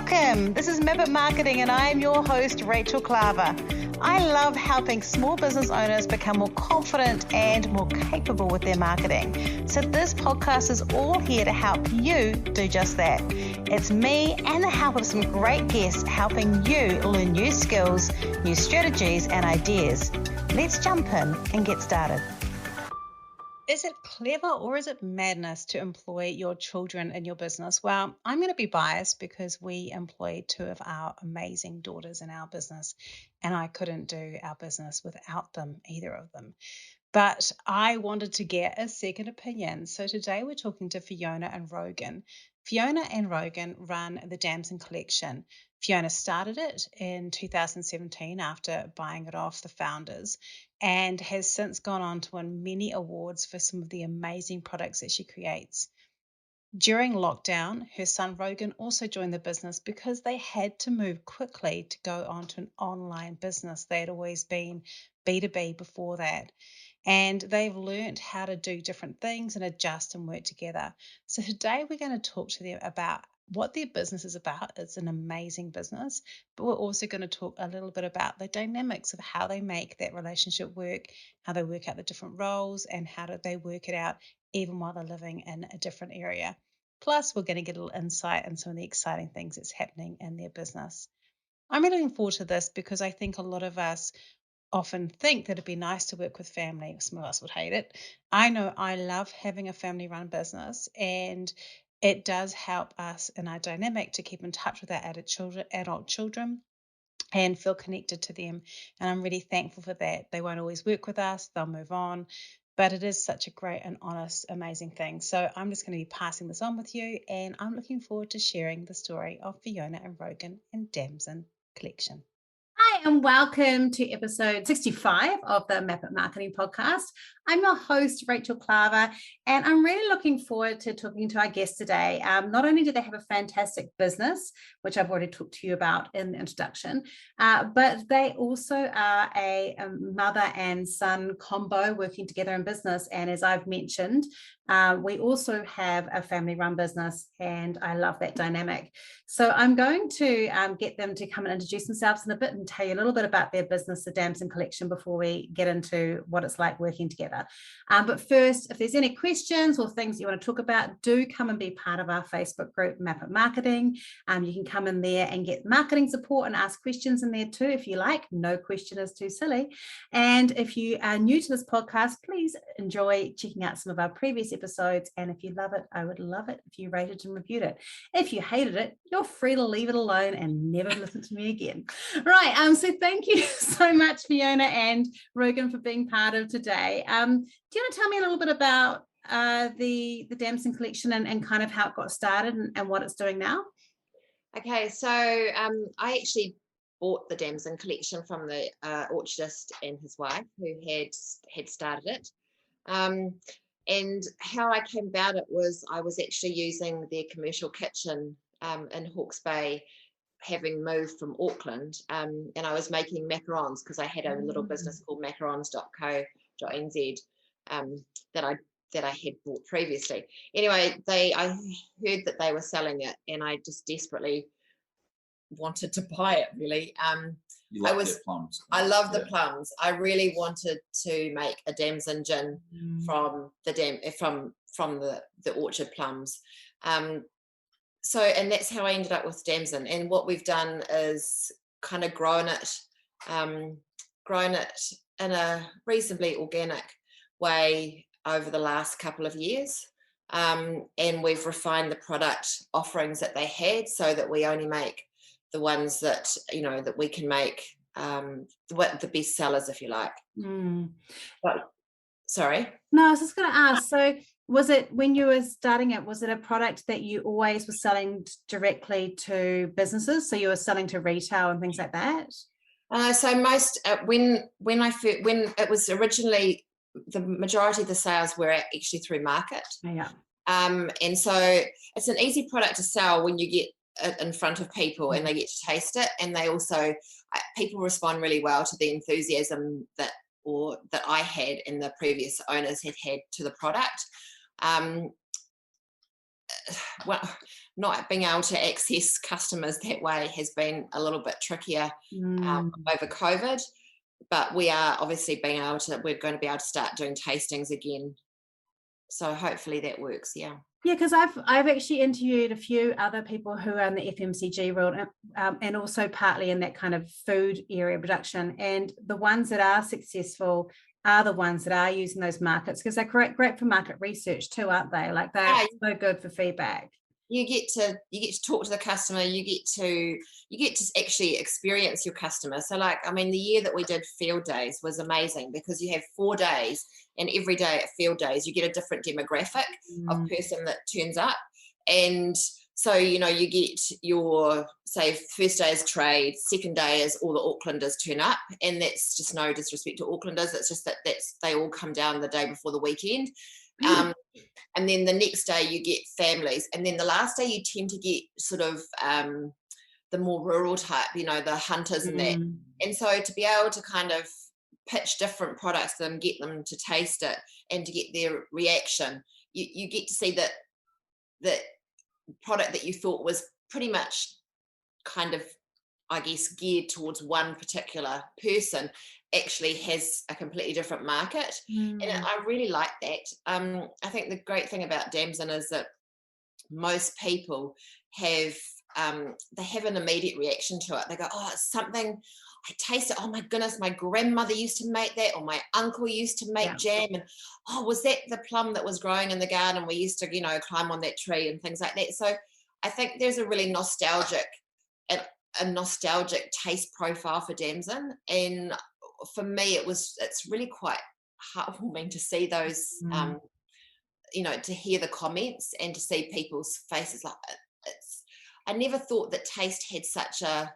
Welcome. This is Map Marketing and I am your host, Rachel Klaver. I love helping small business owners become more confident and more capable with their marketing. So this podcast is all here to help you do just that. It's me and the help of some great guests helping you learn new skills, new strategies and ideas. Let's jump in and get started. Is it clever or is it madness to employ your children in your business? Well, I'm going to be biased because we employ two of our amazing daughters in our business, and I couldn't do our business without them, either of them. But I wanted to get a second opinion. So today we're talking to Fiona and Rogan. Fiona and Rogan run the Damson Collection. Fiona started it in 2017 after buying it off the founders and has since gone on to win many awards for some of the amazing products that she creates. During lockdown, her son Rogan also joined the business because they had to move quickly to go on to an online business. They had always been B2B before that. And they've learned how to do different things and adjust and work together. So today we're going to talk to them about what their business is about. It's an amazing business, but we're also going to talk a little bit about the dynamics of how they make that relationship work, how they work out the different roles, and how do they work it out even while they're living in a different area. Plus, we're going to get a little insight on some of the exciting things that's happening in their business. I'm really looking forward to this because I think a lot of us often think that it'd be nice to work with family. Some of us would hate it. I know I love having a family-run business, and it does help us in our dynamic to keep in touch with our adult children and feel connected to them. And I'm really thankful for that. They won't always work with us, they'll move on, but it is such a great and honest, amazing thing. So I'm just going to be passing this on with you, and I'm looking forward to sharing the story of Fiona and Rogan and Damson Collection. Hi, and welcome to episode 65 of the Map It Marketing podcast. I'm your host, Rachel Klaver, and I'm really looking forward to talking to our guest today. Not only do they have a fantastic business, which I've already talked to you about in the introduction, but they also are a mother and son combo working together in business. And as I've mentioned, we also have a family-run business, and I love that dynamic. So I'm going to get them to come and introduce themselves in a bit and tell you a little bit about their business, the Damson Collection, before we get into what it's like working together. But first, if there's any questions or things you want to talk about, do come and be part of our Facebook group, Map It Marketing. You can come in there and get marketing support and ask questions in there too, if you like. No question is too silly. And if you are new to this podcast, please enjoy checking out some of our previous episodes. And if you love it, I would love it if you rated and reviewed it. If you hated it, you're free to leave it alone and never listen to me again. Right. So thank you so much, Fiona and Rogan, for being part of today. Do you want to tell me a little bit about the Damson Collection and kind of how it got started and what it's doing now? Okay, so I actually bought the Damson Collection from the orchardist and his wife who had started it. And how I came about it was I was actually using their commercial kitchen in Hawke's Bay, having moved from Auckland, and I was making macarons because I had a little business called macarons.co.nz that I had bought previously. Anyway, I heard that they were selling it, and I just desperately wanted to buy it. Really, you like their plums. I love the plums. I really wanted to make a Damson gin from the orchard plums. So, and that's how I ended up with Damson. And what we've done is kind of grown it in a reasonably organic way over the last couple of years. And we've refined the product offerings that they had so that we only make the ones that, that we can make, the best sellers, if you like. But, sorry? No, I was just going to ask, so was it, when you were starting it, was it a product that you always were selling directly to businesses? So you were selling to retail and things like that? So most, when it was originally, the majority of the sales were actually through market. Yeah. And so it's an easy product to sell when you get it in front of people and they get to taste it. And they also, people respond really well to the enthusiasm that I had and the previous owners had to the product. Well, not being able to access customers that way has been a little bit trickier over COVID. But we are obviously we're going to be able to start doing tastings again. So hopefully that works, yeah. Yeah, because I've actually interviewed a few other people who are in the FMCG world and also partly in that kind of food area production. And the ones that are successful are the ones that are using those markets, because they're great for market research too, aren't they? Like they're so good for feedback. You get to talk to the customer. You get to actually experience your customer. So like, I mean, the year that we did field days was amazing because you have 4 days, and every day at field days you get a different demographic of person that turns up. And so, you know, you get your, say, first day is trade, second day is all the Aucklanders turn up, and that's just no disrespect to Aucklanders, it's just that they all come down the day before the weekend. And then the next day you get families, and then the last day you tend to get sort of the more rural type, you know, the hunters and that. And so to be able to kind of pitch different products to them, get them to taste it and to get their reaction, you get to see that product that you thought was pretty much kind of, I guess, geared towards one particular person actually has a completely different market. And I really like that. I think the great thing about Damson is that most people have they have an immediate reaction to it. They go, oh, it's something, I taste it, oh my goodness, my grandmother used to make that, or my uncle used to make jam, and oh, was that the plum that was growing in the garden? We used to, you know, climb on that tree and things like that. So I think there's a really nostalgic taste profile for Damson, and for me it's really quite heartwarming to see those you know, to hear the comments and to see people's faces. Like, I never thought that taste had such a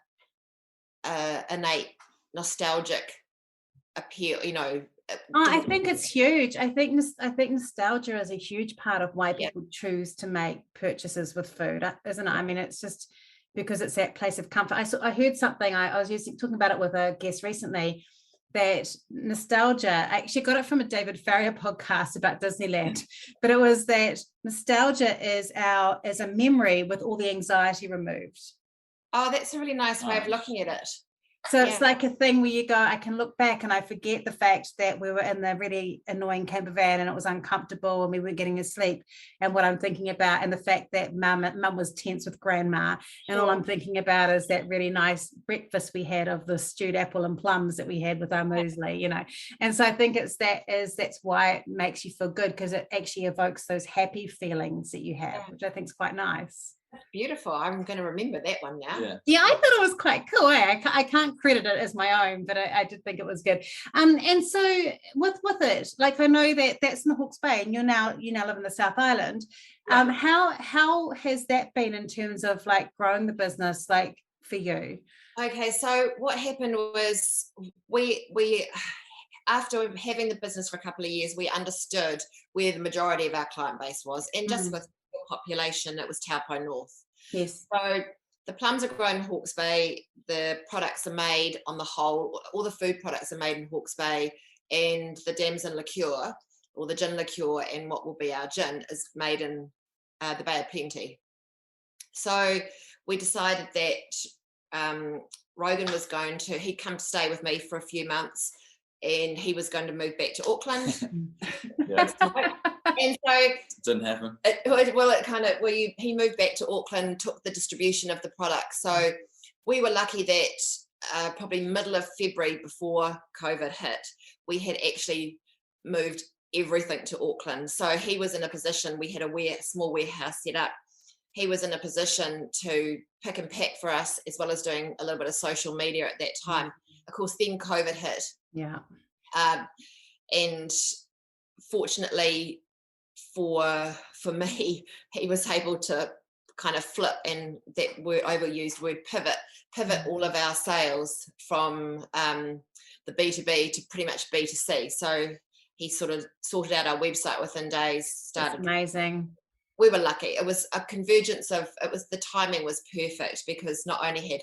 innate nostalgic appeal, you know. I think it's huge. I think nostalgia is a huge part of why people choose to make purchases with food, isn't it? I mean, it's just because it's that place of comfort. I heard something, I was talking about it with a guest recently, that nostalgia, I actually got it from a David Farrier podcast about Disneyland, but it was that nostalgia is a memory with all the anxiety removed. Oh, that's a really nice way of looking at it. So it's like a thing where you go, I can look back and I forget the fact that we were in the really annoying camper van and it was uncomfortable and we weren't getting a sleep, and what I'm thinking about, and the fact that mum was tense with grandma, and all I'm thinking about is that really nice breakfast we had of the stewed apple and plums that we had with our muesli, you know. And so I think that's why it makes you feel good, because it actually evokes those happy feelings that you have, which I think is quite nice. Beautiful. I'm going to remember that one now. Yeah, I thought it was quite cool. I can't credit it as my own, but I did think it was good. And so with it, like, I know that's in the Hawke's Bay, and you now live in the South Island. How has that been in terms of like growing the business, like, for you? Okay, so what happened was we after having the business for a couple of years, we understood where the majority of our client base was, and just with population, it was Taupo North. Yes. So the plums are grown in Hawke's Bay, the products are made on the whole, all the food products are made in Hawke's Bay, and the Damson liqueur, or the gin liqueur, and what will be our gin, is made in the Bay of Plenty. So we decided that Rogan was he'd come to stay with me for a few months, and he was going to move back to Auckland. And so it didn't happen. He moved back to Auckland, took the distribution of the product. So we were lucky that probably middle of February, before COVID hit, we had actually moved everything to Auckland. So he was in a position, we had a small warehouse set up. He was in a position to pick and pack for us, as well as doing a little bit of social media at that time. Of course, then COVID hit. Yeah. And fortunately for me, he was able to kind of flip, and that overused word, pivot all of our sales from the B2B to pretty much B2C. So he sort of sorted out our website within days. That's amazing. We were lucky. It was a convergence of, the timing was perfect, because not only had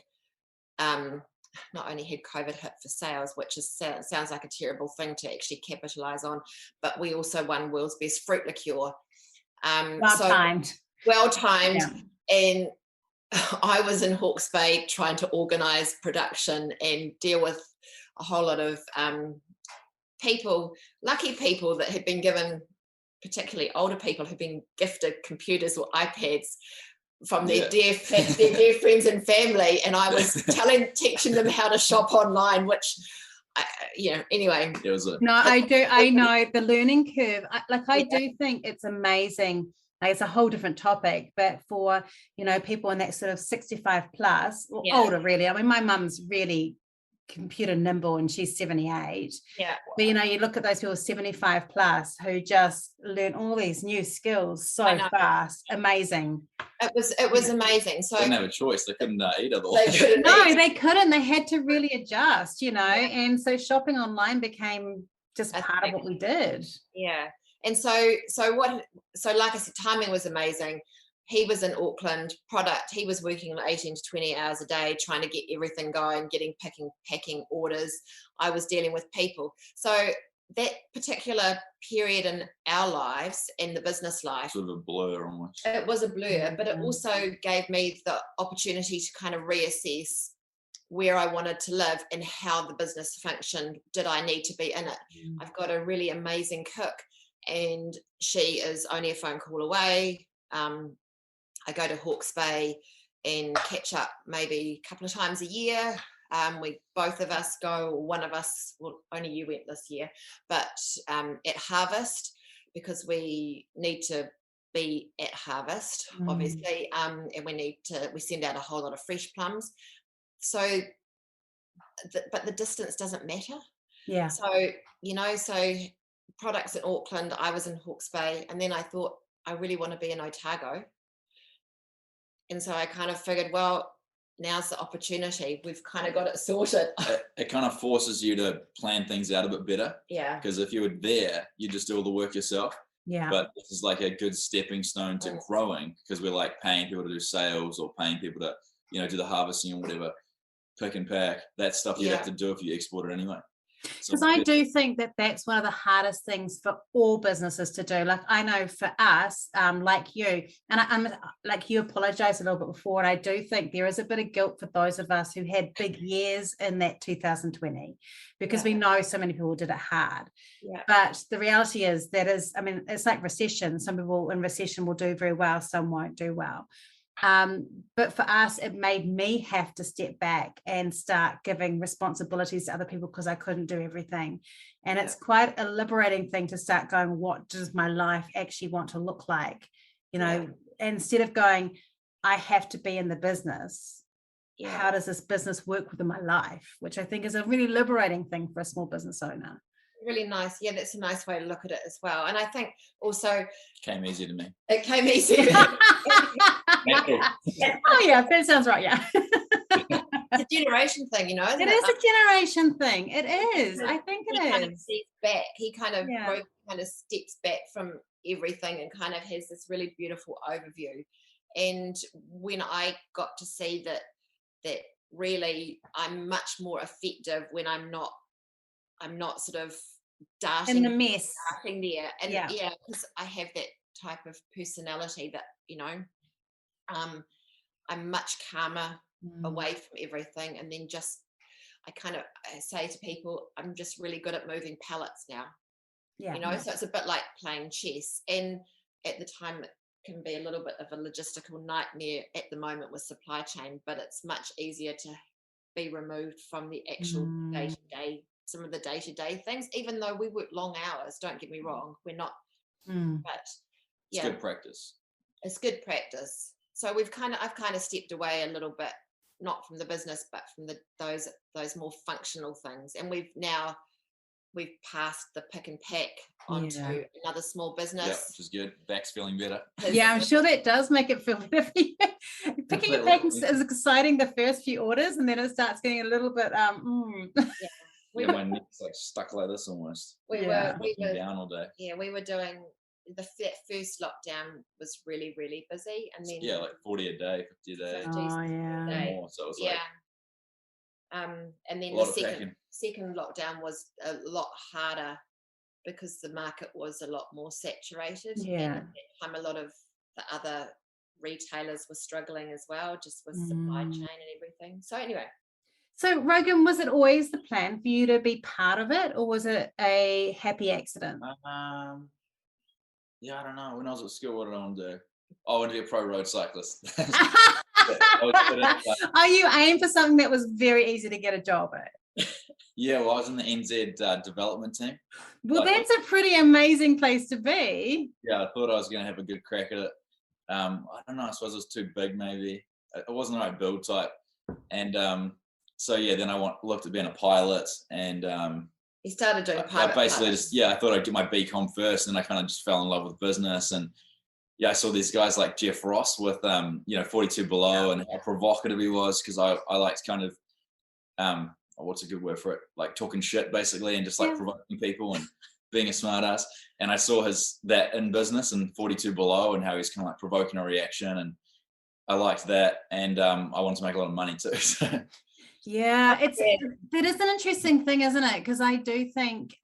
COVID hit for sales, which sounds like a terrible thing to actually capitalize on, but we also won world's best fruit liqueur. Timed. well timed. Yeah. And I was in Hawke's Bay trying to organise production and deal with a whole lot of lucky people that had been given, particularly older people who've been gifted computers or iPads from their dear friends and family, and I was teaching them how to shop online, which anyway. I know the learning curve. I do think it's amazing. Like, it's a whole different topic, but for people in that sort of 65 plus or older, really. I mean, my mum's really computer nimble and she's 78. But you look at those people 75 plus who just learn all these new skills so fast. Amazing. It was amazing. So they didn't have a choice. They couldn't eat otherwise. They couldn't. They had to really adjust, and so shopping online became just part of what we did. Yeah. And so like I said, timing was amazing. He was in Auckland product. He was working 18 to 20 hours a day, trying to get everything going, packing orders. I was dealing with people. So that particular period in our lives and the business life, sort of a blur almost. It was a blur, but it also gave me the opportunity to kind of reassess where I wanted to live and how the business functioned. Did I need to be in it? I've got a really amazing cook, and she is only a phone call away. I go to Hawke's Bay and catch up maybe a couple of times a year. We both of us go, or one of us, well, only you went this year, but at harvest, because we need to be at harvest, obviously, and we send out a whole lot of fresh plums. So, but the distance doesn't matter. Yeah. So, so products in Auckland, I was in Hawke's Bay, and then I thought, I really want to be in Otago. And so I kind of figured, well, now's the opportunity. We've kind of got it sorted. It kind of forces you to plan things out a bit better. Yeah. Because if you were there, you just do all the work yourself. Yeah. But this is like a good stepping stone to growing, because we're like paying people to do sales or paying people to, do the harvesting or whatever, pick and pack. That stuff you have to do if you export it anyway. Because I do think that that's one of the hardest things for all businesses to do. Like, I know for us, like you, and I'm like, you apologized a little bit before, and I do think there is a bit of guilt for those of us who had big years in that 2020, because we know so many people did it hard. Yeah. But the reality is it's like recession. Some people in recession will do very well, some won't do well. But for us, it made me have to step back and start giving responsibilities to other people, because I couldn't do everything. And it's quite a liberating thing to start going, what does my life actually want to look like? Instead of going, I have to be in the business. How does this business work within my life? Which I think is a really liberating thing for a small business owner. Really nice. Yeah, that's a nice way to look at it as well. And I think also it came easy to me. It came easy. Oh yeah, that sounds right. Yeah. It's a generation thing, isn't it? It is a generation thing. It is. I think it is. Kind of steps back. He kind of steps back from everything and kind of has this really beautiful overview. And when I got to see that really I'm much more effective when I'm not sort of darting in the mess, darting there, and because I have that type of personality that I'm much calmer away from everything, and then just I say to people, I'm just really good at moving pallets now. So it's a bit like playing chess, and at the time it can be a little bit of a logistical nightmare at the moment with supply chain, but it's much easier to be removed from the actual day-to-day, some of the day-to-day things, even though we work long hours, don't get me wrong, we're not, but it's good practice. It's good practice. So I've kind of stepped away a little bit, not from the business, but from those more functional things. And we've passed the pick and pack onto another small business. Yeah, which is good. Back's feeling better. Yeah, I'm sure that does make it feel better. Picking and packing is exciting the first few orders, and then it starts getting a little bit my neck's like stuck like this almost. We were down all day. Yeah, we were doing that first lockdown was really, really busy, and then like 40 a day, 50 a day. More, so it was like and then the second lockdown was a lot harder because the market was a lot more saturated. Yeah. And at that time, a lot of the other retailers were struggling as well, just with supply chain and everything. So anyway. So Rogan, was it always the plan for you to be part of it, or was it a happy accident? Yeah, I don't know. When I was at school, what did I want to do? I wanted to be a pro road cyclist. Oh, you aimed for something that was very easy to get a job at? Yeah, well, I was in the NZ development team. Well, that's a pretty amazing place to be. Yeah, I thought I was going to have a good crack at it. I don't know. I suppose it was too big, maybe. It wasn't the right build type. And so, yeah, then I looked at being a pilot, and you started doing pilot. I basically I thought I'd get my BCom first, and I kind of just fell in love with business. And yeah, I saw these guys like Jeff Ross with 42 Below, and how provocative he was, because I liked kind of what's a good word for it, like talking shit basically, and just like provoking people and being a smart ass. And I saw that in business and 42 Below, and how he's kind of like provoking a reaction, and I liked that, and I wanted to make a lot of money too. So. Yeah, that is an interesting thing, isn't it? Because I do think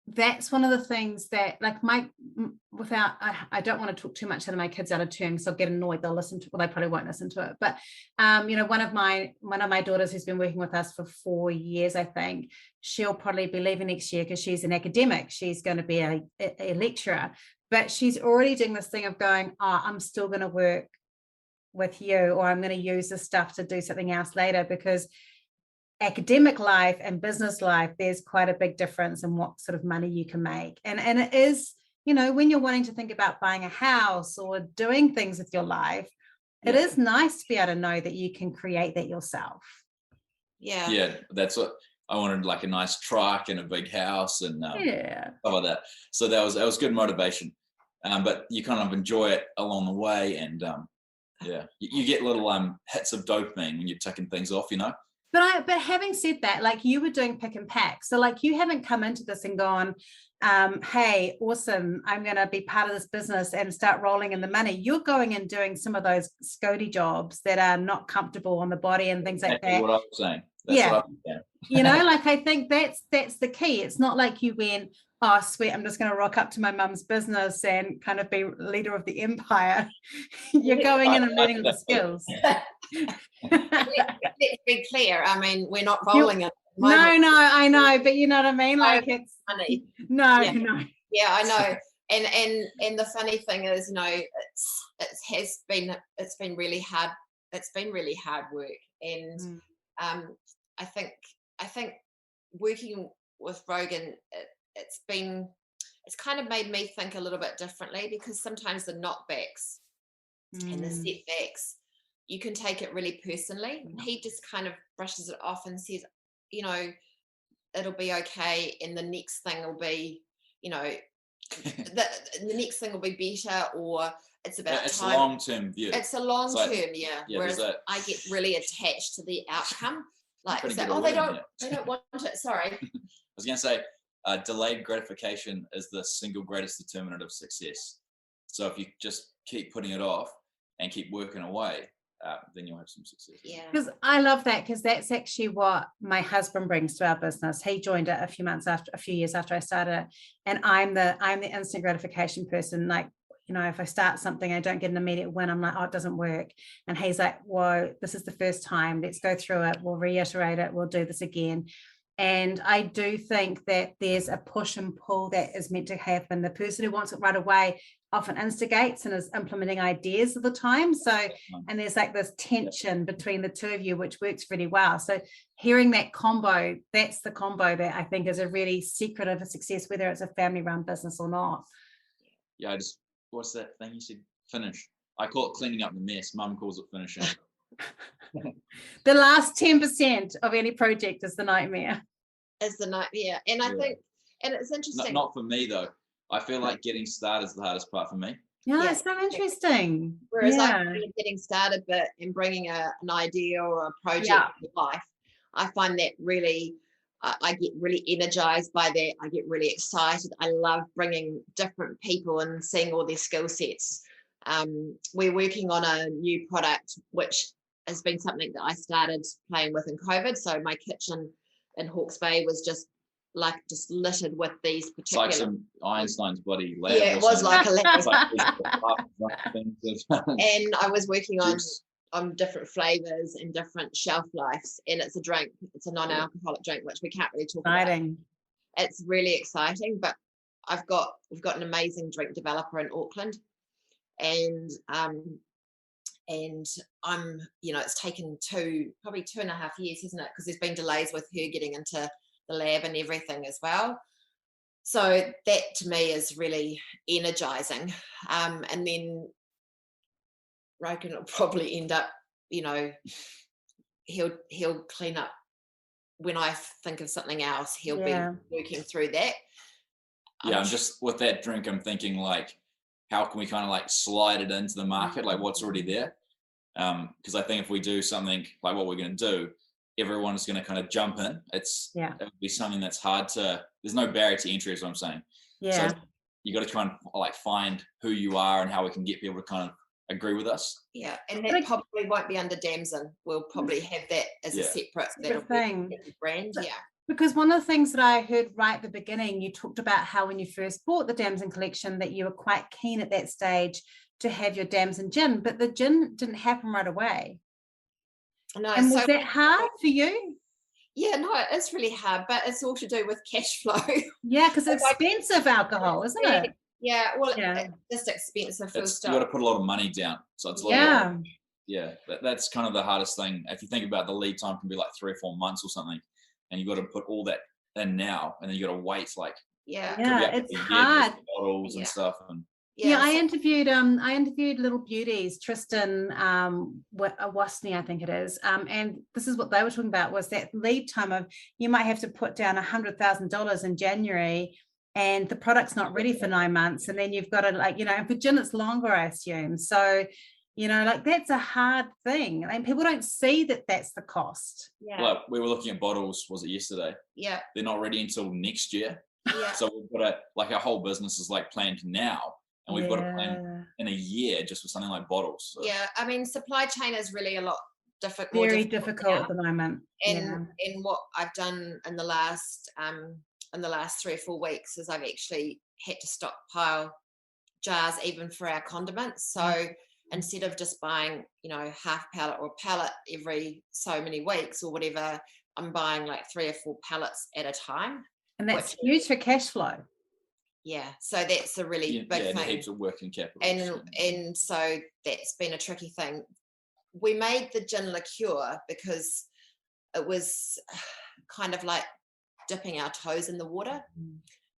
that's one of the things that, like, I don't want to talk too much out of my kids out of turn, because I'll get annoyed. They'll listen to, well, they probably won't listen to it. But one of my daughters, who's been working with us for 4 years, I think, she'll probably be leaving next year because she's an academic. She's going to be a lecturer, but she's already doing this thing of going, I'm still going to work with you, or I'm going to use this stuff to do something else later, because academic life and business life, there's quite a big difference in what sort of money you can make. And it is, when you're wanting to think about buying a house or doing things with your life, it is nice to be able to know that you can create that yourself. Yeah, that's what I wanted, like a nice truck and a big house and stuff like that. So that was good motivation, but you kind of enjoy it along the way, and you get little hits of dopamine when you're ticking things off, But having said that, like, you were doing pick and pack, so like you haven't come into this and gone, hey, awesome, I'm going to be part of this business and start rolling in the money. You're going and doing some of those Scody jobs that are not comfortable on the body and things like that. What I'm saying. That's what I'm saying. Like, I think that's the key. It's not like you went, oh, sweet, I'm just going to rock up to my mum's business and kind of be leader of the empire. You're going in and learning the skills. Let's be clear. I mean, we're not rolling it. No, I know, but you know what I mean. Like, it's funny. No. Yeah, I know. And the funny thing is, it's been really hard. It's been really hard work, and I think working with Rogan, it's kind of made me think a little bit differently, because sometimes the knockbacks and the setbacks, you can take it really personally. He just kind of brushes it off and says, it'll be okay, and the next thing will be, the next thing will be better, or it's about it's time. a long-term view. It's a long-term, whereas I get really attached to the outcome. Like, they don't want it. Sorry. I was going to say, delayed gratification is the single greatest determinant of success. So if you just keep putting it off and keep working away, then you'll have some success. Yeah, because I love that, because that's actually what my husband brings to our business. He joined it a few years after I started it, and I'm the instant gratification person. Like, if I start something, I don't get an immediate win, I'm like, oh, it doesn't work. And he's like, whoa, this is the first time, let's go through it, we'll reiterate it, we'll do this again. And I do think that there's a push and pull that is meant to happen. The person who wants it right away often instigates and is implementing ideas at the time. So, and there's like this tension between the two of you, which works really well. So hearing that combo, that's the combo that I think is a really secret of a success, whether it's a family-run business or not. Yeah, what's that thing you said? Finish. I call it cleaning up the mess. Mum calls it finishing. The last 10% of any project is the nightmare. And I think, and it's interesting. Not for me though. I feel like getting started is the hardest part for me. Yeah, it's so interesting. Whereas getting started, but in bringing an idea or a project to life, I find that really, I get really energized by that. I get really excited. I love bringing different people and seeing all their skill sets. We're working on a new product, which has been something that I started playing with in COVID. So my kitchen in Hawke's Bay was just like just littered with these It's particular. like some Einstein's bloody lab. Yeah, it was like a lab. It's like And I was working on juice. different flavors and different shelf lives, and it's a drink. It's a non-alcoholic drink, which we can't really talk about. It's really exciting, but we've got an amazing drink developer in Auckland, and I'm, it's taken probably 2.5 years, isn't it? Because there's been delays with her getting into the lab and everything as well. So that to me is really energizing. And then Rogan will probably end up, he'll clean up when I think of something else. He'll be working through that. Yeah, I'm just with that drink, I'm thinking like, how can we kind of like slide it into the market, like what's already there? Because I think if we do something like what we're going to do, everyone's going to kind of jump in. It would be something that's hard to. There's no barrier to entry, is what I'm saying. Yeah. So you got to try and like find who you are and how we can get people to kind of agree with us. Yeah, and that probably won't be under Damson. We'll probably have that as a separate thing. Brand. Yeah. Because one of the things that I heard right at the beginning, you talked about how when you first bought the Damson Collection that you were quite keen at that stage to have your Damson gin, but the gin didn't happen right away. No, and was that hard for you? Yeah, no, it's really hard, but it's all to do with cash flow. Yeah, because it's expensive alcohol, isn't it? Yeah, well, it's just expensive. You got to put a lot of money down, so it's a lot that's kind of the hardest thing. If you think about the lead time, can be like 3 or 4 months or something, and you got to put all that in now, and then you got to wait like it's hard. Bottles and stuff. And I interviewed Little Beauties, Tristan Wasney, I think it is, and this is what they were talking about, was that lead time of you might have to put down $100,000 in January, and the product's not ready for 9 months, and then you've got to for gin it's longer, I assume. So that's a hard thing, and people don't see that that's the cost. Like we were looking at bottles, was it yesterday? Yeah, they're not ready until next year. Yeah. So we've got our whole business is like planned now. And we've got to plan in a year just for something like bottles. So. Yeah, I mean, supply chain is really a lot difficult. Very difficult at the moment. And what I've done in the last 3 or 4 weeks is I've actually had to stockpile jars even for our condiments. So instead of just buying, half pallet or a pallet every so many weeks or whatever, I'm buying like 3 or 4 pallets at a time. And that's huge for cash flow. Yeah, so that's a really big thing. Heaps of working capital. And so that's been a tricky thing. We made the gin liqueur because it was kind of like dipping our toes in the water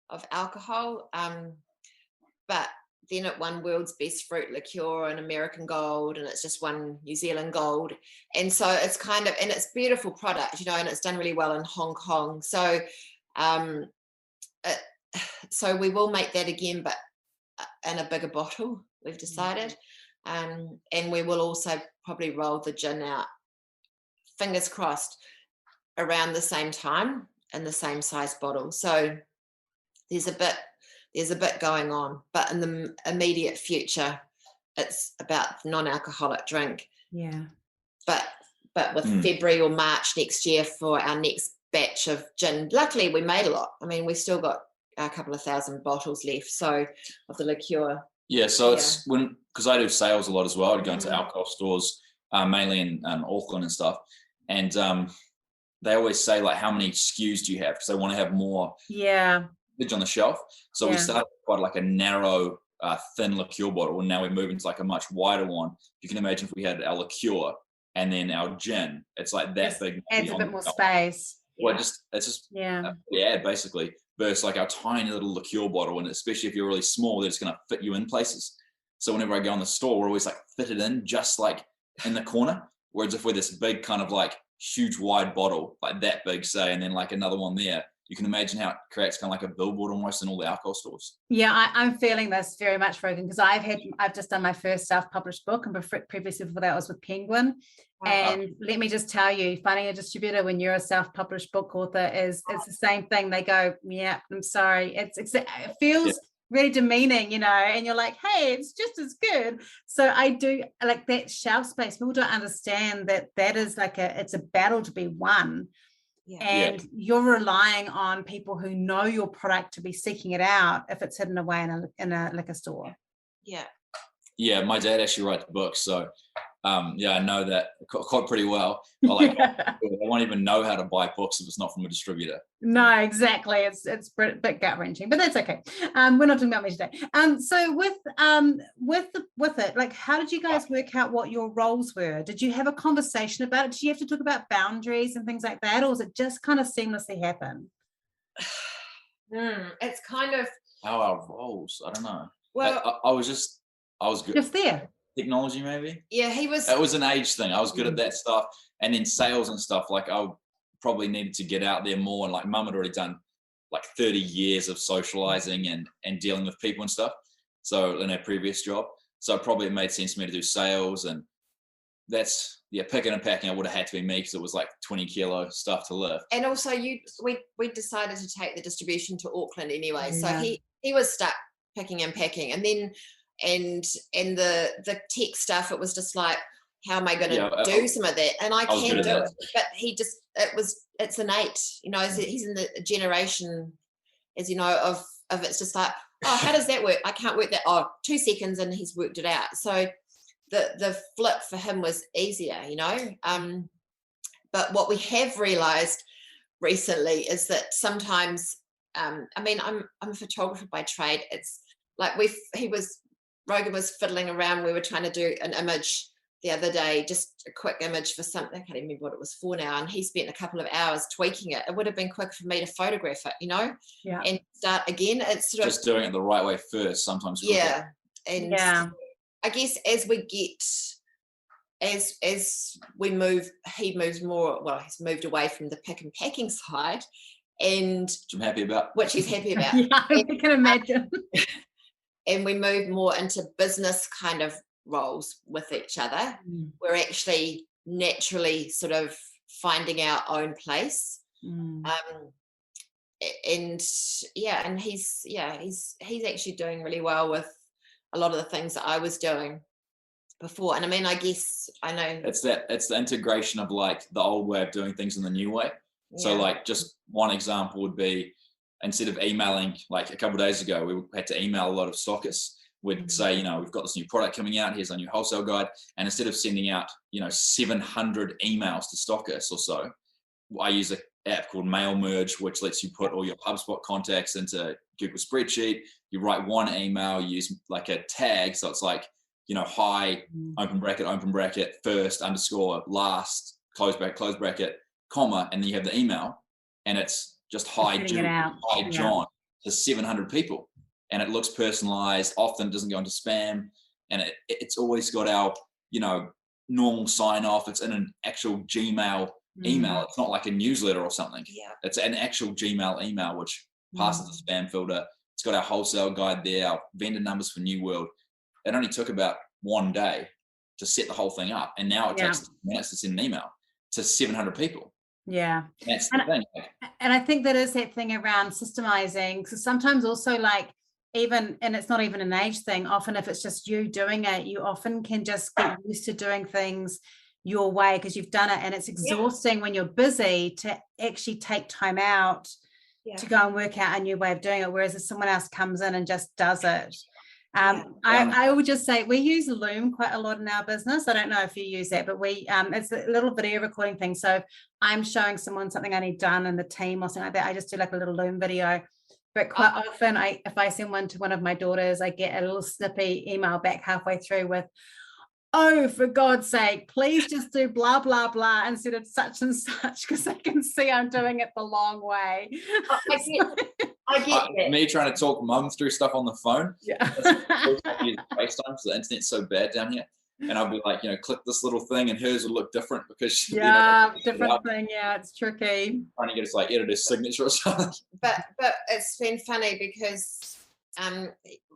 of alcohol. But then it won World's Best Fruit Liqueur and American Gold, and it's just won New Zealand Gold. And so it's kind of, and it's a beautiful product, and it's done really well in Hong Kong. So so we will make that again, but in a bigger bottle, we've decided. And we will also probably roll the gin out, fingers crossed, around the same time in the same size bottle. So there's a bit going on, but in the immediate future, it's about non-alcoholic drink. Yeah. But with February or March next year for our next batch of gin, luckily we made a lot. I mean, we still got a couple of thousand bottles left, so of the liqueur. Yeah, so it's because I do sales a lot as well. I go into alcohol stores, mainly in Auckland and stuff, and they always say like, how many SKUs do you have? Because they want to have more on the shelf. So we started quite like a narrow, thin liqueur bottle, and now we're moving to like a much wider one. You can imagine if we had our liqueur and then our gin, it's like that big. Adds a bit more space. Well, it's just basically. Versus like our tiny little liqueur bottle, and especially if you're really small, they're just going to fit you in places. So whenever I go in the store, we're always like fitted in just like in the corner. Whereas if we're this big kind of like huge wide bottle, like that big, say, and then like another one there, you can imagine how it creates kind of like a billboard almost in all the alcohol stores. Yeah, I'm feeling this very much, Rogan, because I've just done my first self-published book, and previously before that was with Penguin. And let me just tell you, finding a distributor when you're a self-published book author is the same thing. They go, yeah, I'm sorry. It feels really demeaning, and you're like, hey, it's just as good. So I do like that shelf space. People don't understand that is like it's a battle to be won. And you're relying on people who know your product to be seeking it out if it's hidden away in a liquor store. Yeah, my dad actually writes books, so I know that quite pretty well. I won't even know how to buy books if it's not from a distributor. No, exactly. It's a bit gut wrenching, but that's okay. We're not talking about me today. So with it, like, how did you guys work out what your roles were? Did you have a conversation about it? Did you have to talk about boundaries and things like that, or was it just kind of seamlessly happen? It's kind of how our roles. I don't know. Well, I was good. Just there. Technology, maybe. Yeah, it was an age thing. I was good at that stuff, and then sales and stuff. Like, I probably needed to get out there more, and like mum had already done like 30 years of socializing and dealing with people and stuff, so in her previous job, so probably it made sense for me to do sales. And that's picking and packing, it would have had to be me because it was like 20 kilo stuff to lift. And also we decided to take the distribution to Auckland anyway, so he was stuck picking and packing, and then and the tech stuff, it was just like, how am I going to do some of that? And I can do it, but it's innate, he's in the generation, as you know, of it's just like, oh, how does that work? I can't work that. Oh, 2 seconds and he's worked it out. So the flip for him was easier, but what we have realized recently is that sometimes, I'm a photographer by trade. It's like Rogan was fiddling around. We were trying to do an image the other day, just a quick image for something. I can't even remember what it was for now. And he spent a couple of hours tweaking it. It would have been quicker for me to photograph it, and start again. It's sort just doing it the right way first, sometimes. Quicker. I guess as we get, as we move, he moves more, he's moved away from the pick and packing side, and which I'm happy about. Which he's happy about. I can imagine. And we move more into business kind of roles with each other. We're actually naturally sort of finding our own place. And he's actually doing really well with a lot of the things that I was doing before. And I guess I know it's the integration of like the old way of doing things in the new way. So like, just one example would be, instead of emailing, like a couple of days ago, we had to email a lot of stockists. We'd say, we've got this new product coming out, here's our new wholesale guide. And instead of sending out, 700 emails to stockists or so, I use an app called Mail Merge, which lets you put all your HubSpot contacts into Google spreadsheet. You write one email, you use like a tag. So it's like, hi, open bracket, first, underscore, last, close bracket, comma, and then you have the email, and it's just hi John to 700 people, and it looks personalized. Often doesn't go into spam, and it's always got our normal sign off. It's in an actual Gmail email. It's not like a newsletter or something. It's an actual Gmail email which passes the spam filter. It's got our wholesale guide there, our vendor numbers for New World. It only took about 1 day to set the whole thing up, and now it takes 2 minutes to send an email to 700 people. That's the thing. And I think that is that thing around systemizing. So sometimes also, like, even, and it's not even an age thing, often if it's just you doing it, you often can just get used to doing things your way because you've done it, and it's exhausting when you're busy to actually take time out to go and work out a new way of doing it, whereas if someone else comes in and just does it. I would just say we use Loom quite a lot in our business. I don't know if you use that, but we it's a little video recording thing. So if I'm showing someone something I need done in the team or something like that, I just do like a little Loom video. But quite often, if I send one to one of my daughters, I get a little snippy email back halfway through with, oh, for God's sake, please just do blah, blah, blah instead of such and such, because I can see I'm doing it the long way. I get that. Me trying to talk mum through stuff on the phone. FaceTime because the internet's so bad down here. And I'll be like, click this little thing, and hers will look different because different thing. Yeah, it's tricky. Trying to get us like editor's signature or something. But it's been funny because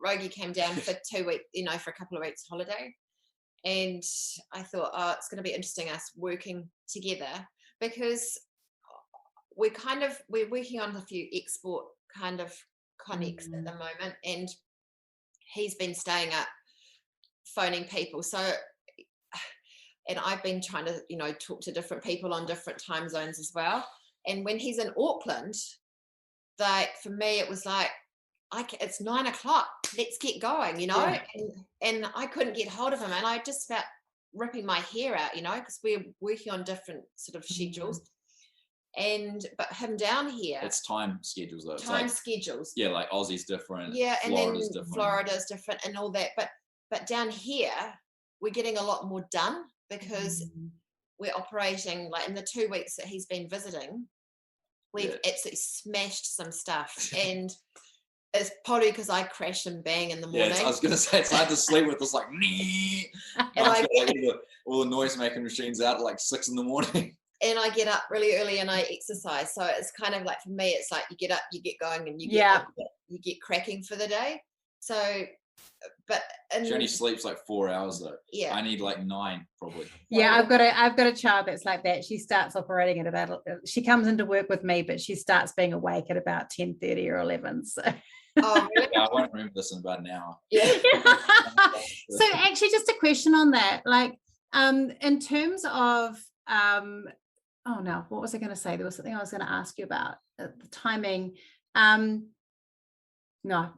Rogie came down for 2 weeks, for a couple of weeks holiday. And I thought, it's going to be interesting us working together because we're working on a few export kind of connects at the moment, and he's been staying up phoning people. So, and I've been trying to, talk to different people on different time zones as well. And when he's in Auckland, like for me, it was like, it's 9 o'clock. Let's get going, you know. And I couldn't get hold of him, and I just felt ripping my hair out, you know, because we're working on different sort of schedules. But him down here, it's time schedules though. Schedules. Yeah, like Aussie's different. Yeah, and Florida's then different. Florida's different and all that. But down here, we're getting a lot more done because we're operating, like in the 2 weeks that he's been visiting, we've absolutely smashed some stuff. And it's probably because I crash and bang in the morning. Yeah, I was going to say, it's hard to sleep with this, like, and all the noise making machines out at like 6 a.m. And I get up really early and I exercise. So it's kind of like, for me, it's like you get up, you get going, and you get cracking for the day. So, she only sleeps like 4 hours though. Yeah, I need like 9 probably. Yeah, I've got a child that's like that. She starts operating at about, she comes into work with me, but she starts being awake at about 10:30 or 11. So. Oh, really? Yeah, I won't remember this in about an hour. Yeah. So actually, just a question on that, like, in terms of, oh no, what was I going to say? There was something I was going to ask you about the timing. No,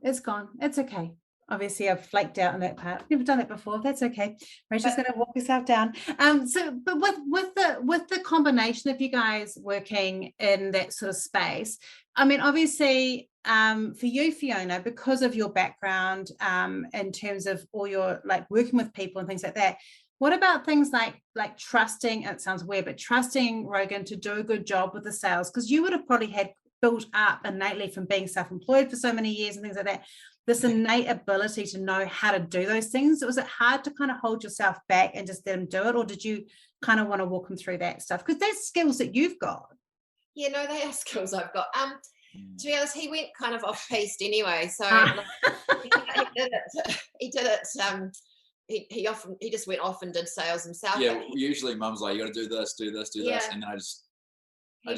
it's gone. It's okay. Obviously, I've flaked out on that part. Never done it before. That's okay. Rachel's going to walk herself down. But with the combination of you guys working in that sort of space, I mean, obviously, for you, Fiona, because of your background, in terms of all your like working with people and things like that, what about things like trusting? It sounds weird, but trusting Rogan to do a good job with the sales, because you would have probably had built up innately from being self-employed for so many years and things like that, this innate ability to know how to do those things. Was it hard to kind of hold yourself back and just let him do it, or did you kind of want to walk him through that stuff? Because there's skills that you've got. Yeah, no, they are skills I've got. To be honest, he went kind of off piste anyway. So he did it. He just went off and did sales himself. Yeah, usually mum's like, you got to do this, and then I just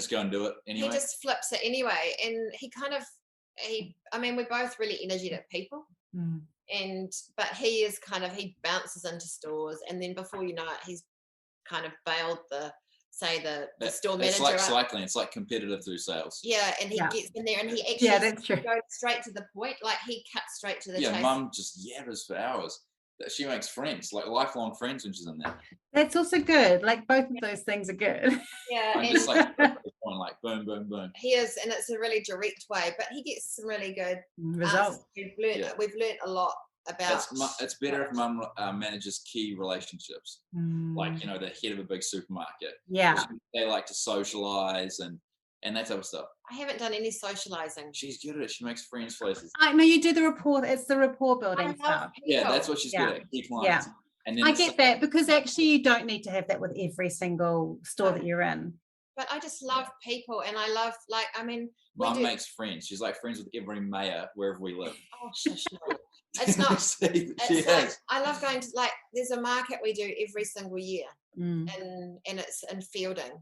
go and do it anyway. He just flips it anyway, and I mean, we're both really energetic people, but he bounces into stores, and then before you know it, he's kind of bailed the store manager. It's like cycling. It's like competitive through sales. Yeah, and he gets in there, and he actually goes straight to the point. Like he cuts straight to the chase. Yeah, mum just yabbers for hours. She makes friends, like lifelong friends, when she's in there. That's also good. Like both of those things are good. Yeah, I'm just like boom, boom, boom. He is, and it's a really direct way, but he gets some really good results. We've learned a lot about. It's better if mum manages key relationships, like the head of a big supermarket. Yeah, they like to socialize and that type of stuff. I haven't done any socializing. She's good at it. She makes friends places. I know you do the rapport. It's the rapport building stuff. People. Yeah, that's what she's good at. Key clients. Yeah. And then I get that, because actually you don't need to have that with every single store that you're in. But I just love people, and I love, like, I mean, mum makes friends. She's like friends with every mayor wherever we live. Oh, shush. It's not. I love going to, like, there's a market we do every single year, and it's in Fielding,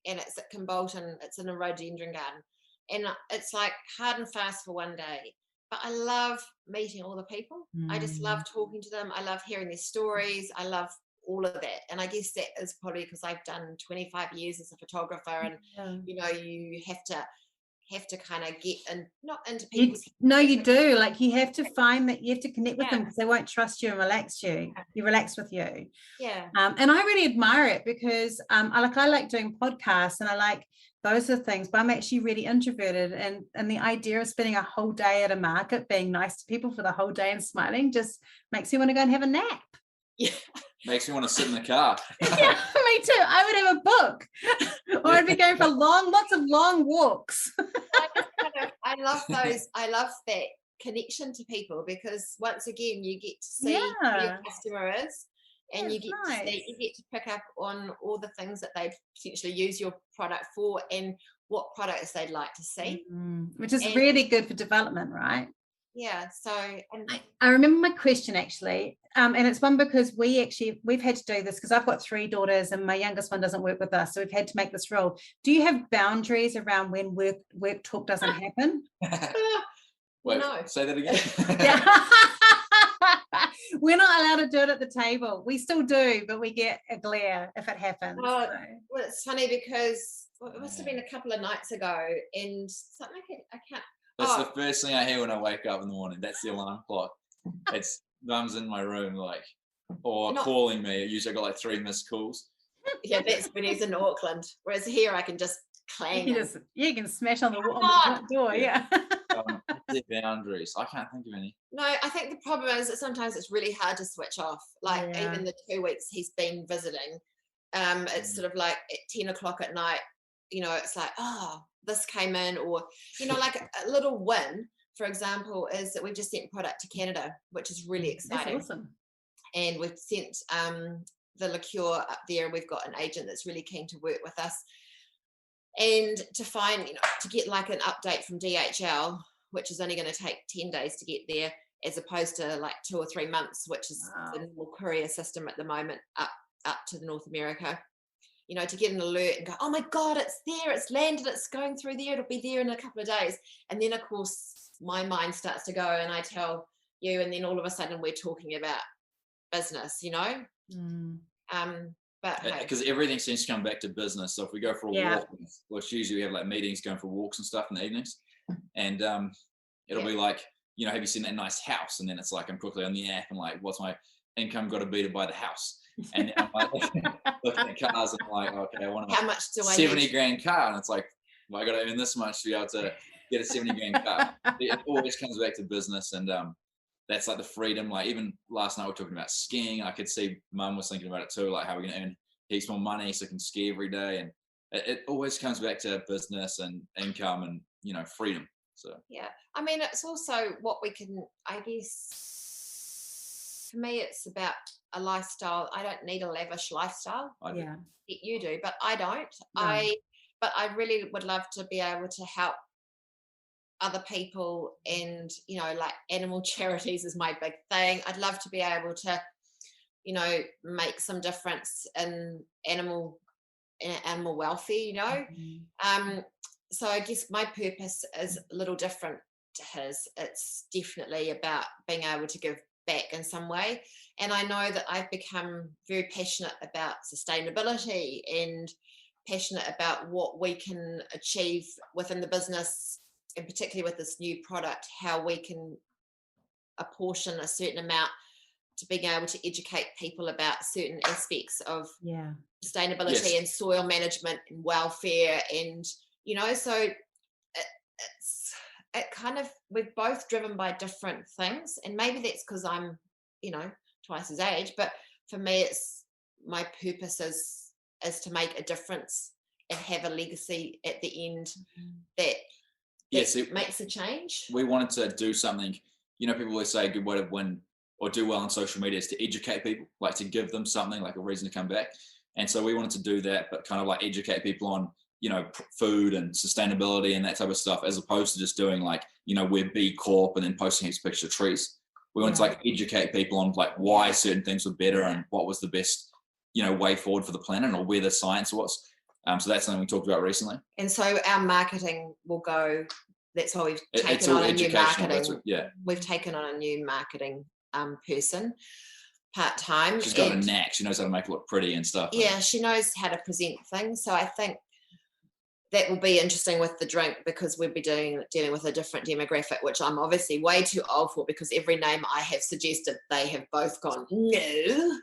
and it's at Kimbolton. It's in a rhododendron garden, and it's like hard and fast for one day. But I love meeting all the people. I just love talking to them. I love hearing their stories. I love all of that. And I guess that is probably because I've done 25 years as a photographer, and you have to kind of get not into people's you do. Like you have to find that you have to connect with them, because they won't trust you and relax with you. Yeah. And I really admire it, because I like doing podcasts, and I like those are things, but I'm actually really introverted, and the idea of spending a whole day at a market being nice to people for the whole day and smiling just makes me want to go and have a nap. Yeah. Makes me want to sit in the car. Yeah, me too. I would have a book, or I'd be going for lots of long walks. I love those. I love that connection to people, because once again you get to see who your customer is, and you get to pick up on all the things that they potentially use your product for, and what products they'd like to see, which is really good for development, right? Yeah. So I remember my question actually, and it's one because we've had to do this because I've got 3 daughters and my youngest one doesn't work with us, so we've had to make this rule. Do you have boundaries around when work talk doesn't happen? Wait, no. Say that again. We're not allowed to do it at the table. We still do, but we get a glare if it happens. Well, it's funny because well, it must have been a couple of nights ago, and something I can't. That's the first thing I hear when I wake up in the morning. That's the alarm clock. It's Mum's in my room, like, or calling me. Usually I got like 3 missed calls. Yeah, that's when he's in Auckland. Whereas here I can just clang. You can smash on the door. Yeah. Their boundaries. I can't think of any. No, I think the problem is that sometimes it's really hard to switch off. Like even the 2 weeks he's been visiting, it's sort of like at 10 o'clock at night, you know, it's like, oh, this came in, or, you know, like a little win, for example, is that we've just sent product to Canada, which is really exciting. That's awesome. And we've sent the liqueur up there. We've got an agent that's really keen to work with us. And to find, you know, to get like an update from DHL, which is only going to take 10 days to get there, as opposed to like 2 or 3 months, which is the normal courier system at the moment up to North America. You know, to get an alert and go, oh my God, it's there, it's landed, it's going through there, it'll be there in a couple of days. And then of course my mind starts to go and I tell you, and then all of a sudden we're talking about business, you know? But because everything seems to come back to business. So if we go for a walk, which usually we have like meetings going for walks and stuff in the evenings, and it'll be like, you know, have you seen that nice house? And then it's like I'm quickly on the app and like, what's my income got to be to buy the house? And I'm like looking at cars and I'm like, okay, I want how much do I 70 grand car, and it's like, well, I got to earn this much to be able to get a 70 grand car. It always comes back to business, and that's like the freedom. Like even last night we were talking about skiing. I could see Mum was thinking about it too, like how we're going to earn heaps more money so I can ski every day, and it always comes back to business and income and, you know, freedom. So yeah, I mean, it's also what we can, I guess, for me it's about a lifestyle. I don't need a lavish lifestyle. You do, but I don't. No. But I really would love to be able to help other people, and, you know, like animal charities is my big thing. I'd love to be able to, you know, make some difference in animal welfare, you know. So I guess my purpose is a little different to his. It's definitely about being able to give back in some way. And I know that I've become very passionate about sustainability and passionate about what we can achieve within the business, and particularly with this new product, how we can apportion a certain amount to being able to educate people about certain aspects of sustainability and soil management and welfare, and, you know, so it kind of, we're both driven by different things, and maybe that's because I'm, you know, twice his age, but for me it's my purpose is to make a difference and have a legacy at the end that makes a change. We wanted to do something, you know, people always say a good way to win or do well on social media is to educate people, like to give them something, like a reason to come back. And so we wanted to do that, but kind of like educate people on, you know, food and sustainability and that type of stuff, as opposed to just doing like, you know, we're B Corp and then posting heaps of pictures of trees. We wanted to like educate people on like why certain things were better and what was the best, you know, way forward for the planet, or where the science was. So that's something we talked about recently. And so our marketing will go, that's why we've taken on a new marketing. We've taken on a new marketing person, part-time. She's got a knack. She knows how to make it look pretty and stuff. Yeah, she knows how to present things. So I think that will be interesting with the drink, because we'll be dealing with a different demographic, which I'm obviously way too old for, because every name I have suggested, they have both gone, no.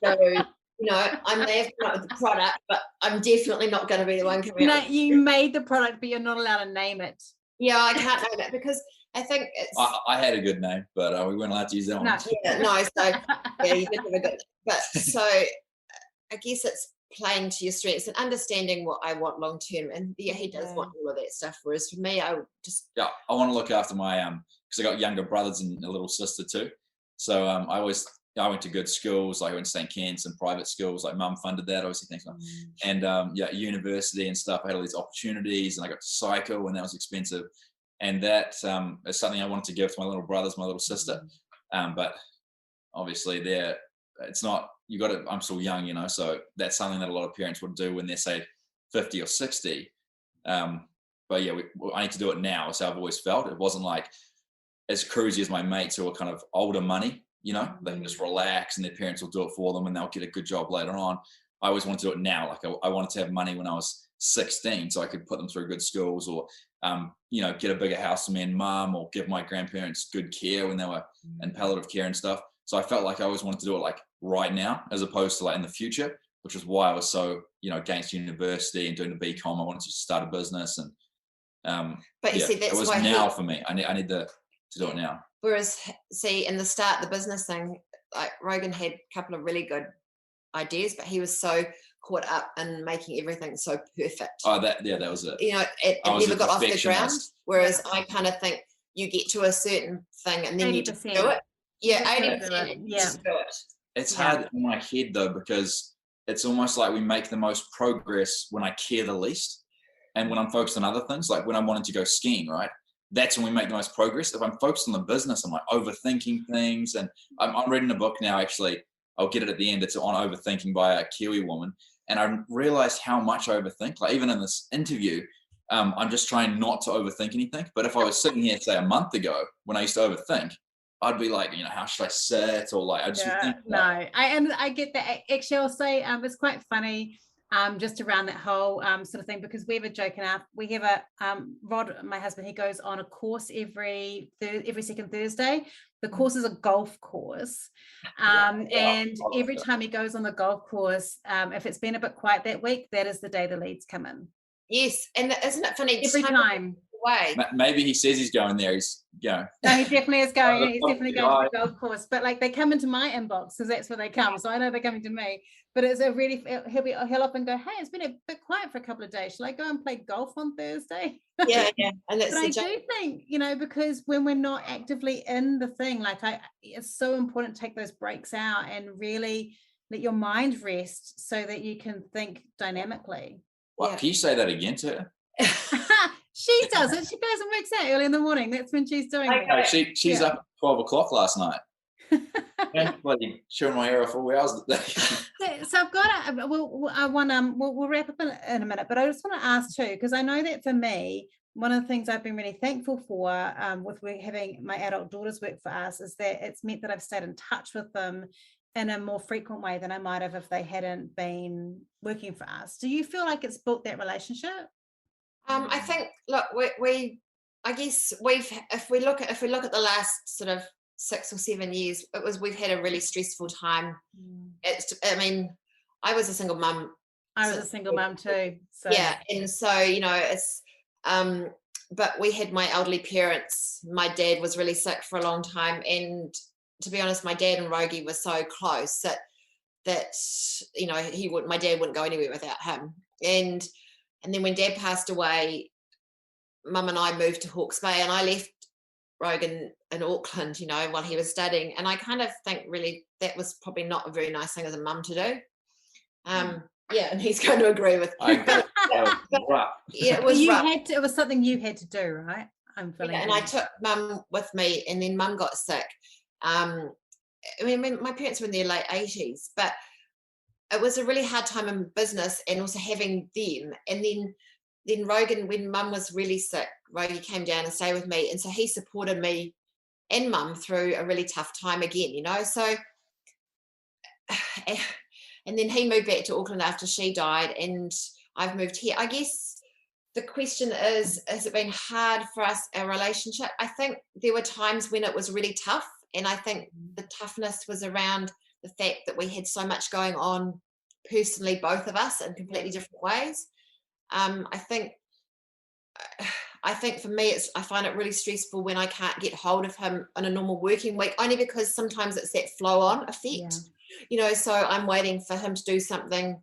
So, you know, I may have come up with the product, but I'm definitely not going to be the one coming out. No, you made the product, but you're not allowed to name it. Yeah, I can't name it because I think it's... I had a good name, but we weren't allowed to use that one. So, yeah, you did have a good... But so I guess it's playing to your strengths and understanding what I want long term. And yeah, he does want all of that stuff. Whereas for me, I would just... Yeah, I want to look after my... because I got younger brothers and a little sister too. So I went to good schools, like I went to St. Ken's and private schools, like Mum funded that, obviously, thanks Mum. And university and stuff, I had all these opportunities, and I got to cycle, and that was expensive. And that is something I wanted to give to my little brothers, my little sister. But obviously it's not, I'm still young, you know, so that's something that a lot of parents would do when they're, say, 50 or 60. But yeah, I need to do it now. That's how I've always felt. It wasn't like as cruisy as my mates who are kind of older money. You know, they can just relax and their parents will do it for them and they'll get a good job later on. I always wanted to do it now. Like I wanted to have money when I was 16 so I could put them through good schools, or you know, get a bigger house for me and mum, or give my grandparents good care when they were in palliative care and stuff. So I felt like I always wanted to do it like right now, as opposed to like in the future, which is why I was so, you know, against university and doing the BCom. I wanted to start a business, and but you see, that's it was why now for me. I need to do it now. Whereas, see, in the start, the business thing, like Rogan had a couple of really good ideas, but he was so caught up in making everything so perfect. Oh, that was it. You know, it never got off the ground. Whereas I kind of think you get to a certain thing and then 80%. You just do it. Yeah, 80%. Yeah. Just do it. It's hard in my head though, because it's almost like we make the most progress when I care the least, and when I'm focused on other things, like when I'm wanting to go skiing, right? That's when we make the most progress. If I'm focused on the business, I'm like overthinking things. And I'm reading a book now, actually. I'll get it at the end. It's on overthinking by a Kiwi woman. And I realized how much I overthink. Like even in this interview, I'm just trying not to overthink anything. But if I was sitting here, say a month ago, when I used to overthink, I'd be like, you know, how should I sit? Or like, I just would think. No, I get that. Actually, I'll say it's quite funny. Just around that whole sort of thing, because we have a joke in our, we have a Rod, my husband, he goes on a course every second Thursday. The course is a golf course, and every time he goes on the golf course, if it's been a bit quiet that week, that is the day the leads come in. Yes, and isn't it funny? Every time. Way. Maybe he says he's going there. He's going. No, he definitely is going. He's definitely going to the golf course. But like they come into my inbox because that's where they come. So I know they're coming to me. But it's a really, he'll often go, hey, it's been a bit quiet for a couple of days. Shall I go and play golf on Thursday? Yeah. And but I do think, you know, because when we're not actively in the thing, like it's so important to take those breaks out and really let your mind rest so that you can think dynamically. Well, can you say that again to her? She does it. She goes and works out early in the morning. That's when she's doing it. No, she's up at 12 o'clock last night. Bloody chewing my hair off all hours a day. So I've got we'll wrap up in a minute, but I just want to ask too, because I know that for me, one of the things I've been really thankful for with having my adult daughters work for us is that it's meant that I've stayed in touch with them in a more frequent way than I might have if they hadn't been working for us. Do you feel like it's built that relationship? I think, look, I guess if we look at the last sort of 6 or 7 years, we've had a really stressful time. I was a single mum. I was a single mum too. So. Yeah, and so you know it's, but we had my elderly parents. My dad was really sick for a long time, and to be honest, my dad and Rogie were so close that you know my dad wouldn't go anywhere without him, and then when Dad passed away, Mum and I moved to Hawke's Bay, and I left Rogan in Auckland, you know, while he was studying. And I kind of think really that was probably not a very nice thing as a mum to do. Yeah, and he's going to agree with me. Yeah, it was rough. It was something you had to do, right? I'm feeling. Yeah, and I took Mum with me, and then Mum got sick. I mean, my parents were in their late 80s, but it was a really hard time in business, and also having them. And then Rogan, when Mum was really sick, Rogan came down and stayed with me, and so he supported me and Mum through a really tough time again, you know. So, and then he moved back to Auckland after she died, and I've moved here. I guess the question is, has it been hard for us, our relationship? I think there were times when it was really tough, and I think the toughness was around the fact that we had so much going on personally, both of us, in completely different ways. I think for me, I find it really stressful when I can't get hold of him on a normal working week, only because sometimes it's that flow-on effect, you know. So I'm waiting for him to do something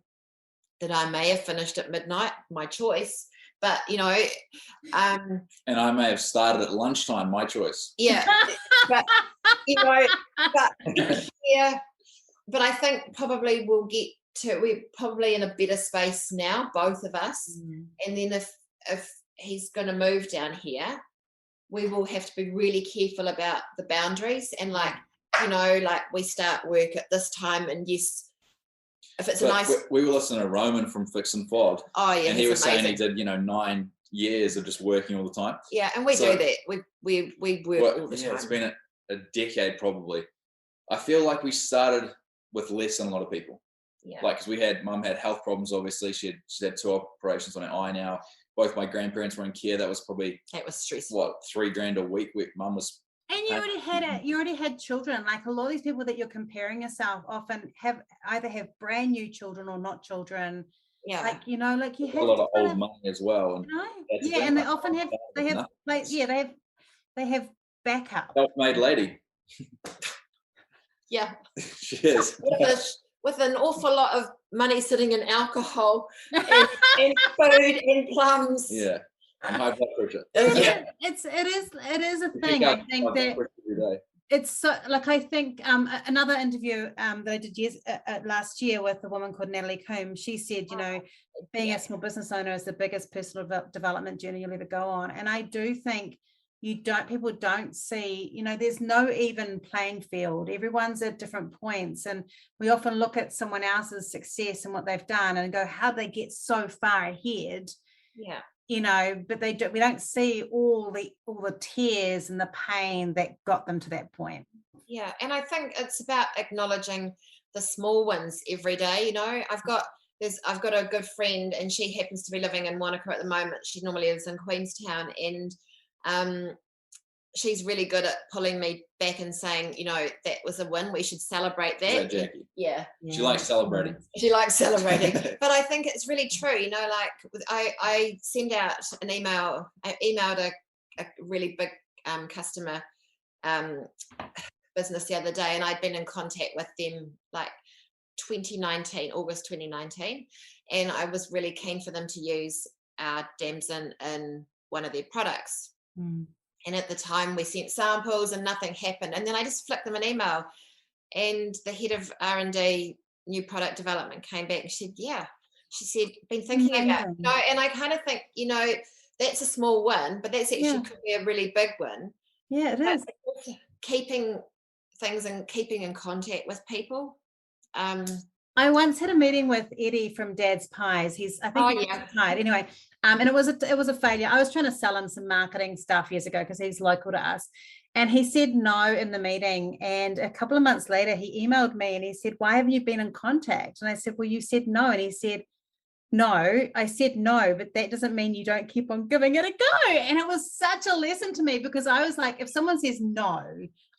that I may have finished at midnight, my choice, but you know, and I may have started at lunchtime, my choice. Yeah, but you know, but yeah. But I think probably we're probably in a better space now, both of us. And then if he's going to move down here, we will have to be really careful about the boundaries. And like, you know, like we start work at this time, and yes, if it's we were listening to Roman from Fix and Fod. Oh yeah, and he was saying he did, you know, 9 years of just working all the time. Yeah, and we do that. We work all the time. It's been a decade probably. I feel like we started with less than a lot of people. Yeah. Like, because mum had health problems, obviously. She had 2 operations on her eye now. Both my grandparents were in care. That was stressful. What, $3,000 a week? Mum was. And you already had children. Like, a lot of these people that you're comparing yourself often either have brand new children or not children. Yeah. Like, you know, like you have a lot of old money as well. And and they often have they have backup. Self-made lady. Yeah. She is. With an awful lot of money sitting in alcohol and food and plums. Yeah. And high blood pressure. It is a thing. I think that it's so, like, I think another interview that I did last year with a woman called Natalie Coombs, she said, you know, being a small business owner is the biggest personal development journey you'll ever go on. And I do think people don't see, you know, there's no even playing field. Everyone's at different points, and we often look at someone else's success and what they've done and go, how they get so far ahead. Yeah. You know, but we don't see all the tears and the pain that got them to that point. Yeah, and I think it's about acknowledging the small wins every day. You know, I've got a good friend, and she happens to be living in Wanaka at the moment. She normally lives in Queenstown, and she's really good at pulling me back and saying, you know, that was a win. We should celebrate that. Is that Jackie? Yeah. She likes celebrating. She likes celebrating. But I think it's really true, you know, like I send out an email. I emailed a really big customer business the other day, and I'd been in contact with them like August 2019. And I was really keen for them to use our Damson in one of their products. Mm. And at the time we sent samples and nothing happened. And then I just flicked them an email, and the head of R&D new product development came back and she said, yeah, she said, been thinking about it. You know, and I kind of think, you know, that's a small win, but that's actually could be a really big win. Yeah, it is. Keeping things and keeping in contact with people. I once had a meeting with Eddie from Dad's Pies. He's retired anyway. And it was a failure. I was trying to sell him some marketing stuff years ago because he's local to us. And he said no in the meeting. And a couple of months later, he emailed me and he said, why haven't you been in contact? And I said, well, you said no. And he said, no. I said no, but that doesn't mean you don't keep on giving it a go. And it was such a lesson to me, because I was like, if someone says no,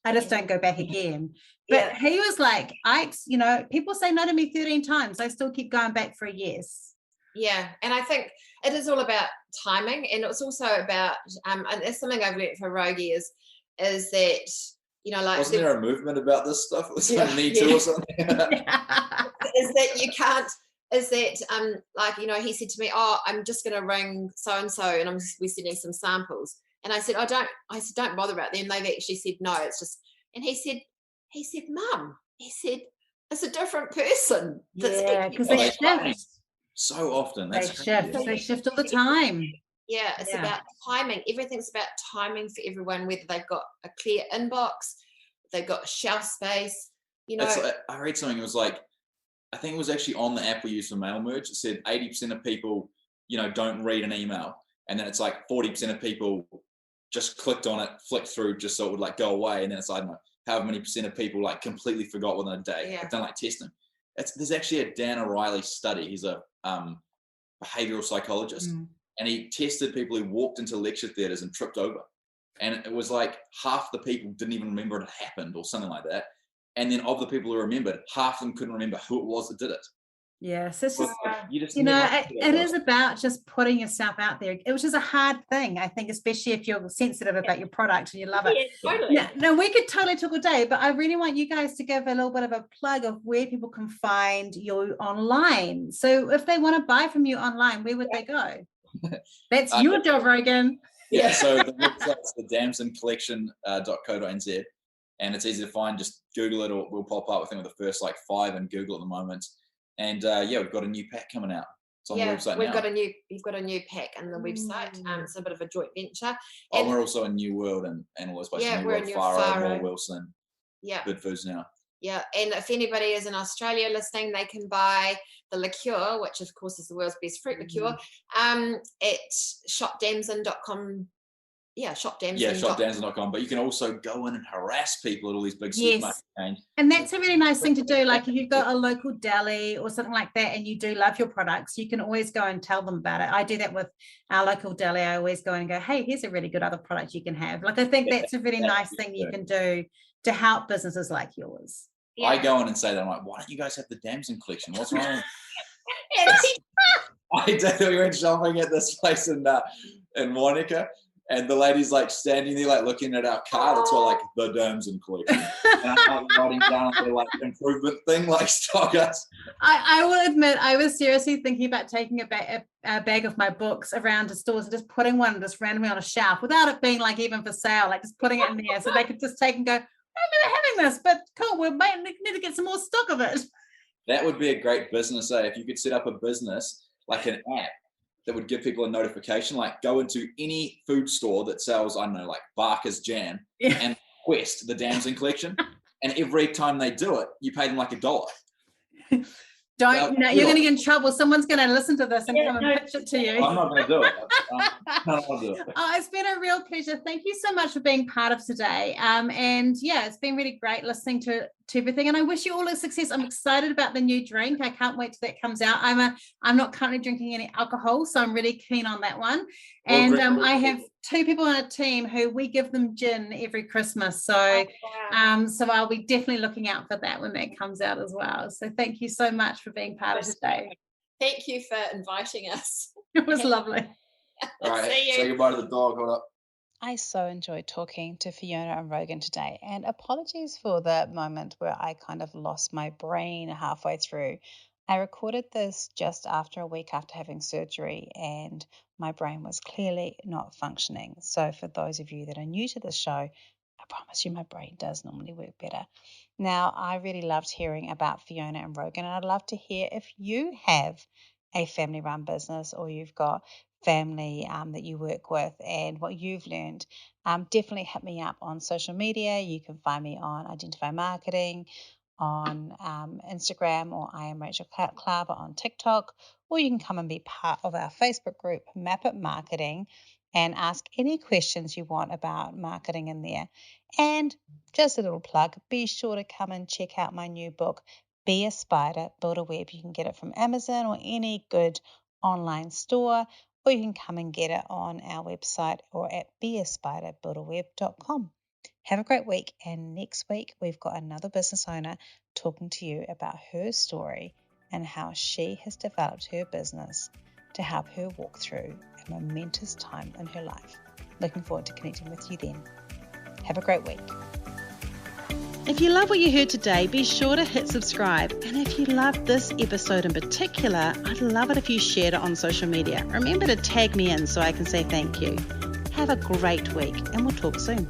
I just don't go back again. But he was like, you know, people say no to me 13 times. I still keep going back for a yes. Yeah. And I think it is all about timing. And it's also about, and it's something I've learned from Rogie is that, you know, like. Wasn't there a movement about this stuff? It was like Me Too or something. Is that you can't, like, you know, he said to me, oh, I'm just going to ring so-and-so and we're sending some samples. And I said, don't bother about them. They've actually said no. It's just, and he said, Mum, he said, it's a different person. Yeah, because they shift. So often. They shift all the time. Yeah, it's about timing. Everything's about timing for everyone, whether they've got a clear inbox, they've got shelf space, you know. I read something, it was like, I think it was actually on the app we use for mail merge. It said 80% of people, you know, don't read an email. And then it's like 40% of people just clicked on it, flicked through just so it would like go away. And then it's, I don't know, however many percent of people like completely forgot within a day. I've done like testing. There's actually a Dan O'Reilly study. He's a behavioral psychologist. And he tested people who walked into lecture theatres and tripped over. And it was like half the people didn't even remember it had happened or something like that. And then of the people who remembered, half of them couldn't remember who it was that did it. Yes, it's just, you know, it is about just putting yourself out there, which is a hard thing, I think, especially if you're sensitive about your product and you love it. Yeah, totally. No, we could totally talk all day, but I really want you guys to give a little bit of a plug of where people can find you online. So if they want to buy from you online, where would they go? That's your job, Rogan. Yeah, so the website's the damsoncollection.co.nz, and it's easy to find. Just Google it, or we'll pop up. I think we're the first like 5 in Google at the moment. And we've got a new pack coming out. It's on the website now. We've got a new pack on the website. It's a bit of a joint venture. And we're also in New World and all those places. Yeah, New we're World, in Faro, Moore Wilson. Yeah. Good Foods now. Yeah, and if anybody is in Australia listening, they can buy the liqueur, which of course is the world's best fruit liqueur, at shopdamson.com.au. Shop Damson. Yeah, shopdamson.com. But you can also go in and harass people at all these big supermarket chains. And that's a really nice thing to do. Like if you've got a local deli or something like that and you do love your products, you can always go and tell them about it. I do that with our local deli. I always go and go, hey, here's a really good other product you can have. Like I think that's a really nice thing you can do to help businesses like yours. Yeah. I go in and say that, I'm like, why don't you guys have the Damson Collection? What's wrong? I did. We went shopping at this place in Monica. And the lady's like standing there, like looking at our card. It's all like the Damson Collection. And I'm like writing down the like improvement thing, like stock us. I will admit, I was seriously thinking about taking a bag of my books around to stores and just putting one just randomly on a shelf without it being like even for sale, like just putting it in there so they could just take and go, I'm never having this, but cool, we might need to get some more stock of it. That would be a great business, if you could set up a business like an app that would give people a notification, like go into any food store that sells, I don't know, like Barker's jam and request the Damson Collection. And every time they do it, you pay them like $1. You're going to get in trouble. Someone's going to listen to this and come and pitch it to you. I'm not going to do it. It's been a real pleasure. Thank you so much for being part of today. And it's been really great listening to everything. And I wish you all a success. I'm excited about the new drink. I can't wait till that comes out. I'm not currently drinking any alcohol, so I'm really keen on that one. And I have 2 people on a team who we give them gin every Christmas. So, so I'll be definitely looking out for that when that comes out as well. So thank you so much for being part of today. Thank you for inviting us. It was lovely. All right, say goodbye to the dog. Hold up. I so enjoyed talking to Fiona and Rogan today, and apologies for the moment where I kind of lost my brain halfway through. I recorded this just after a week after having surgery, and my brain was clearly not functioning. So for those of you that are new to the show, I promise you my brain does normally work better. Now, I really loved hearing about Fiona and Rogan, and I'd love to hear if you have a family-run business or you've got family that you work with and what you've learned. Definitely hit me up on social media. You can find me on Identify Marketing on Instagram, or I am Rachel Klaver on TikTok, or you can come and be part of our Facebook group, Map It Marketing, and ask any questions you want about marketing in there. And just a little plug, be sure to come and check out my new book, Be a Spider, Build a Web. You can get it from Amazon or any good online store, or you can come and get it on our website or at beaspiderbuildaweb.com. Have a great week, and next week we've got another business owner talking to you about her story and how she has developed her business to help her walk through a momentous time in her life. Looking forward to connecting with you then. Have a great week. If you love what you heard today, be sure to hit subscribe. And if you loved this episode in particular, I'd love it if you shared it on social media. Remember to tag me in so I can say thank you. Have a great week, and we'll talk soon.